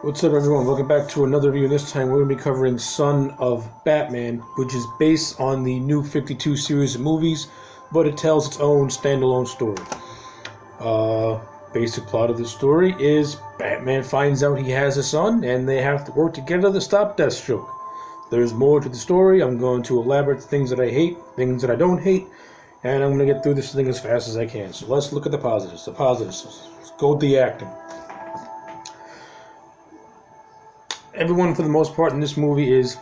What's up, everyone? Welcome back to another review. This time we're going to be covering Son of Batman, which is based on the New 52 series of movies, but it tells its own standalone story. Basic plot of the story is Batman finds out he has a son, and they have to work together to stop Deathstroke. There's more to the story. I'm going to elaborate things that I hate, things that I don't hate, and I'm going to get through this thing as fast as I can. So let's look at the positives. Let's go with the acting. Everyone, for the most part, in this movie is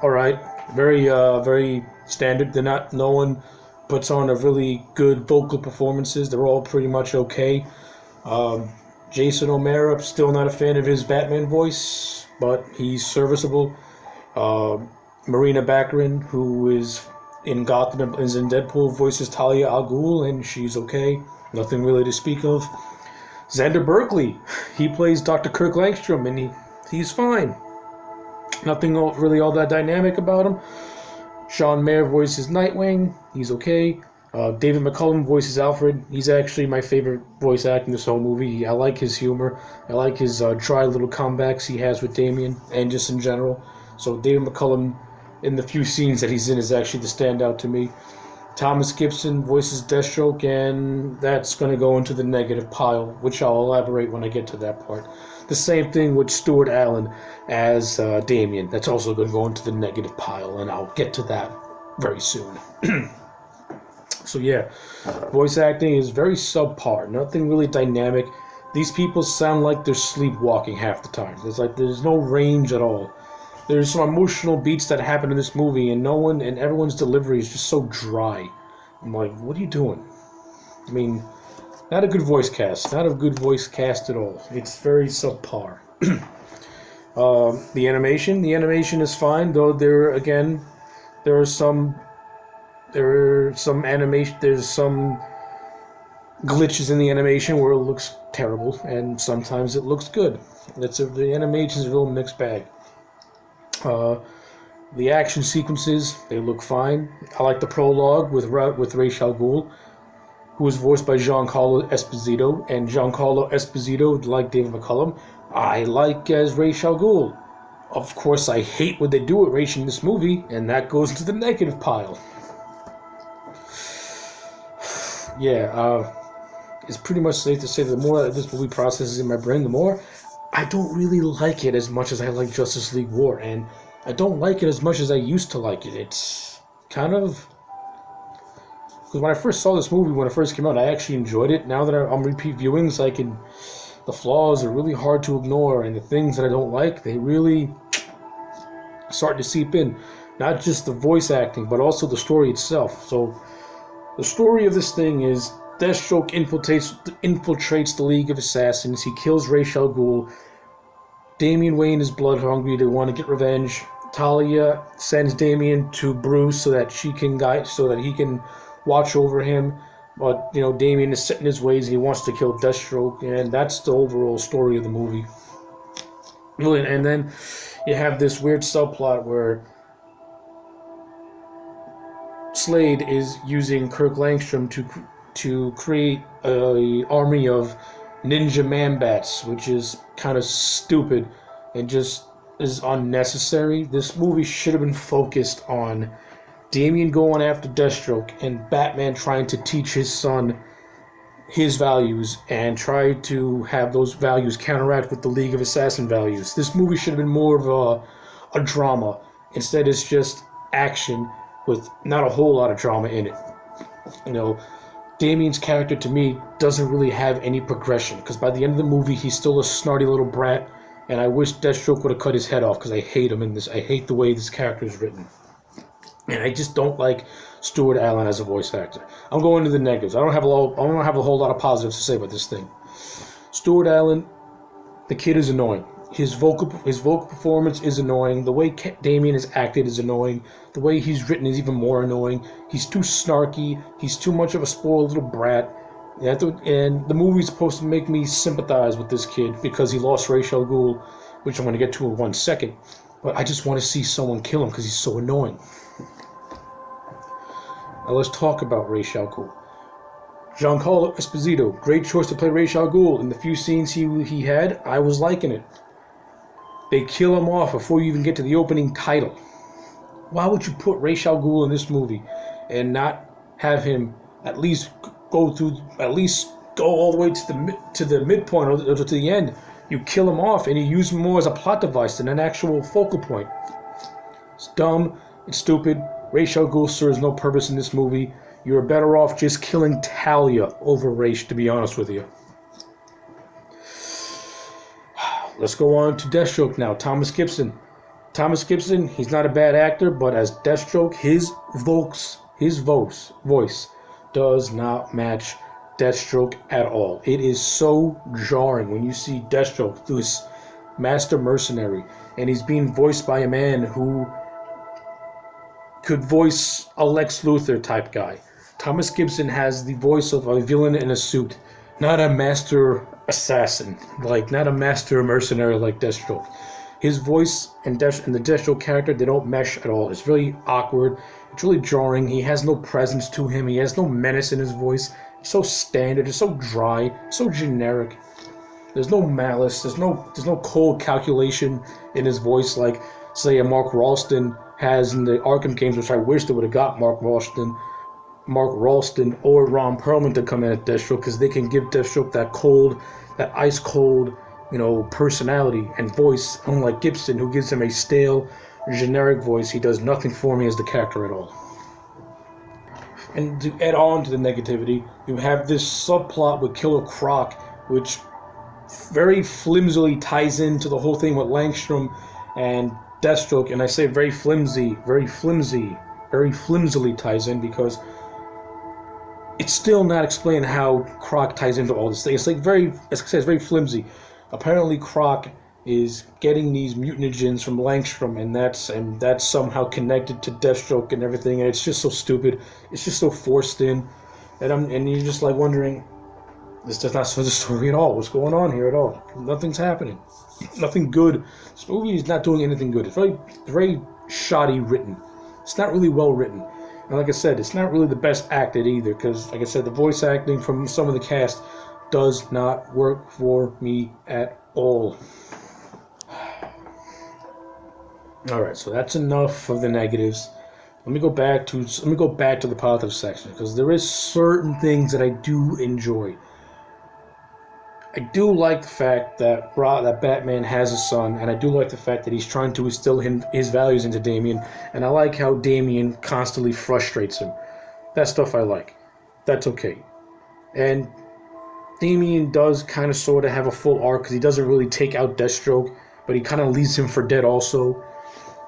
alright. Very standard. No one puts on a really good vocal performances. They're all pretty much okay. Jason O'Mara, still not a fan of his Batman voice, but he's serviceable. Marina Baccarin, who is in Gotham, is in Deadpool, voices Talia al Ghul, and she's okay. Nothing really to speak of. Xander Berkeley, he plays Dr. Kirk Langstrom, and he's fine. Nothing really all that dynamic about him. Sean Mayer voices Nightwing. He's okay. David McCullum voices Alfred. He's actually my favorite voice actor in this whole movie. I like his humor. I like his dry little comebacks he has with Damian and just in general. So David McCullum, in the few scenes that he's in, is actually the standout to me. Thomas Gibson voices Deathstroke, and that's going to go into the negative pile, which I'll elaborate when I get to that part. The same thing with Stuart Allen as Damian. That's also going to go into the negative pile, and I'll get to that very soon. So yeah, voice acting is very subpar. Nothing really dynamic. These people sound like they're sleepwalking half the time. There's no range at all. There's some emotional beats that happen in this movie, and everyone's delivery is just so dry. I'm like, what are you doing? I mean, not a good voice cast. Not a good voice cast at all. It's very subpar. The animation is fine, though there's some glitches in the animation where it looks terrible, and sometimes it looks good. The animation is a real mixed bag. The action sequences, they look fine. I like the prologue with Ra's al Ghul, who is voiced by Giancarlo Esposito. And Giancarlo Esposito, like David McCullum, I like as Ra's al Ghul. Of course, I hate what they do with Ra's in this movie, and that goes into the negative pile. Yeah, it's pretty much safe to say that the more that this movie processes in my brain, the more I don't really like it as much as I like Justice League War, and I don't like it as much as I used to like it. It's kind of... Because when I first saw this movie, when it first came out, I actually enjoyed it. Now that I'm repeat viewings, the flaws are really hard to ignore, and the things that I don't like, they really start to seep in. Not just the voice acting, but also the story itself. So, the story of this thing is Deathstroke infiltrates the League of Assassins. He kills Ra's al Ghul. Damian Wayne is blood hungry. They want to get revenge. Talia sends Damian to Bruce so that he can watch over him. But Damian is set in his ways. And he wants to kill Deathstroke, and that's the overall story of the movie. And then you have this weird subplot where Slade is using Kirk Langstrom to create an army of ninja man-bats, which is kind of stupid and just is unnecessary. This movie should have been focused on Damian going after Deathstroke and Batman trying to teach his son his values and try to have those values counteract with the League of Assassin values. This movie should have been more of a drama. Instead, it's just action with not a whole lot of drama in it. Damian's character, to me, doesn't really have any progression, because by the end of the movie, he's still a snarty little brat, and I wish Deathstroke would have cut his head off, because I hate him in this. I hate the way this character is written. And I just don't like Stuart Allen as a voice actor. I'm going to the negatives. I don't have a whole lot of positives to say about this thing. Stuart Allen, the kid is annoying. His vocal performance is annoying. The way Damian is acted is annoying. The way he's written is even more annoying. He's too snarky. He's too much of a spoiled little brat. And the movie's supposed to make me sympathize with this kid because he lost Ra's al Ghul, which I'm going to get to in 1 second. But I just want to see someone kill him because he's so annoying. Now let's talk about Ra's al Ghul. Giancarlo Esposito, great choice to play Ra's al Ghul. In the few scenes he had, I was liking it. They kill him off before you even get to the opening title. Why would you put Ra's al Ghul in this movie and not have him at least go all the way to the midpoint or to the end? You kill him off and you use him more as a plot device than an actual focal point. It's dumb. It's stupid. Ra's al Ghul serves no purpose in this movie. You're better off just killing Talia over Ra's, to be honest with you. Let's go on to Deathstroke now. Thomas Gibson. Thomas Gibson, he's not a bad actor, but as Deathstroke, his voice does not match Deathstroke at all. It is so jarring when you see Deathstroke, this master mercenary, and he's being voiced by a man who could voice a Lex Luthor type guy. Thomas Gibson has the voice of a villain in a suit, not a master assassin, not a master mercenary like Deathstroke. His voice and the Deathstroke character, they don't mesh at all. It's really awkward. It's really jarring. He has no presence to him. He has no menace in his voice. It's so standard. It's so dry. So generic. There's no malice. There's no cold calculation in his voice like, say, a Mark Ralston has in the Arkham games, which I wish they would have got Mark Ralston or Ron Perlman to come in at Deathstroke, because they can give Deathstroke that ice cold, personality and voice, unlike Gibson, who gives him a stale, generic voice. He does nothing for me as the character at all. And to add on to the negativity, you have this subplot with Killer Croc, which very flimsily ties into the whole thing with Langstrom and Deathstroke, and I say very flimsily ties in, because it's still not explained how Croc ties into all this thing. It's very flimsy. Apparently Croc is getting these mutagens from Langstrom, and that's somehow connected to Deathstroke and everything, and it's just so stupid. It's just so forced in, and you're just wondering, this does not serve the story at all. What's going on here at all? Nothing's happening. Nothing good. This movie is not doing anything good. It's very shoddy written. It's not really well written. And like I said, it's not really the best acted either, because, like I said, the voice acting from some of the cast does not work for me at all. Alright, so that's enough of the negatives. Let me go back to the positive section, because there is certain things that I do enjoy. I do like the fact that Batman has a son, and I do like the fact that he's trying to instill his values into Damian, and I like how Damian constantly frustrates him. That stuff I like. That's okay. And Damian does kind of sort of have a full arc, because he doesn't really take out Deathstroke, but he kind of leaves him for dead also.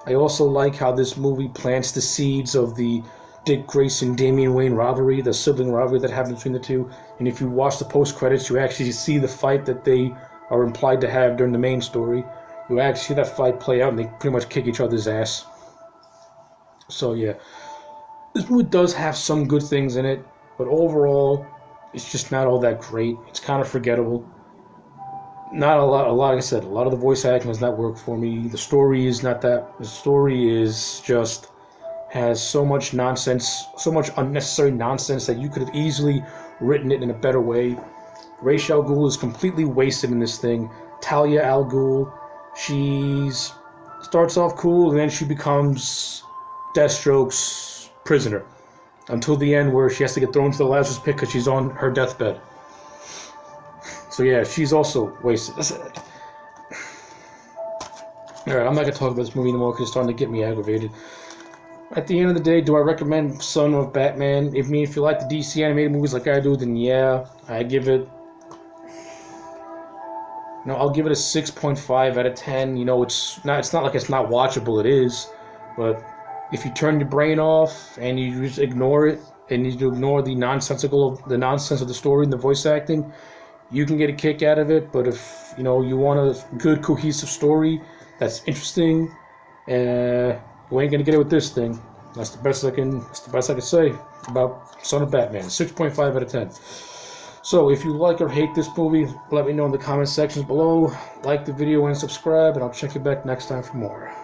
I also like how this movie plants the seeds of the Dick Grayson, Damian Wayne rivalry, the sibling rivalry that happened between the two. And if you watch the post-credits, you actually see the fight that they are implied to have during the main story. You actually see that fight play out, and they pretty much kick each other's ass. So yeah, this movie does have some good things in it, but overall, it's just not all that great. It's kind of forgettable. Not a lot, like I said, a lot of the voice acting does not work for me. The story is not that. The story is just has so much nonsense, so much unnecessary nonsense that you could have easily written it in a better way. Ra's al Ghul is completely wasted in this thing. Talia al Ghul, she starts off cool, and then she becomes Deathstroke's prisoner until the end, where she has to get thrown to the Lazarus pit because she's on her deathbed. So yeah, she's also wasted. Alright, I'm not going to talk about this movie anymore because it's starting to get me aggravated. At the end of the day, do I recommend Son of Batman? If you like the DC animated movies like I do, then yeah, I give it... I'll give it a 6.5 out of 10. It's not like it's not watchable, it is. But if you turn your brain off and you just ignore it, and you ignore the nonsense of the story and the voice acting, you can get a kick out of it. But if you want a good cohesive story that's interesting, you ain't gonna get it with this thing. That's the best I can say about Son of Batman. 6.5 out of 10. So if you like or hate this movie, let me know in the comment sections below. Like the video and subscribe, and I'll check you back next time for more.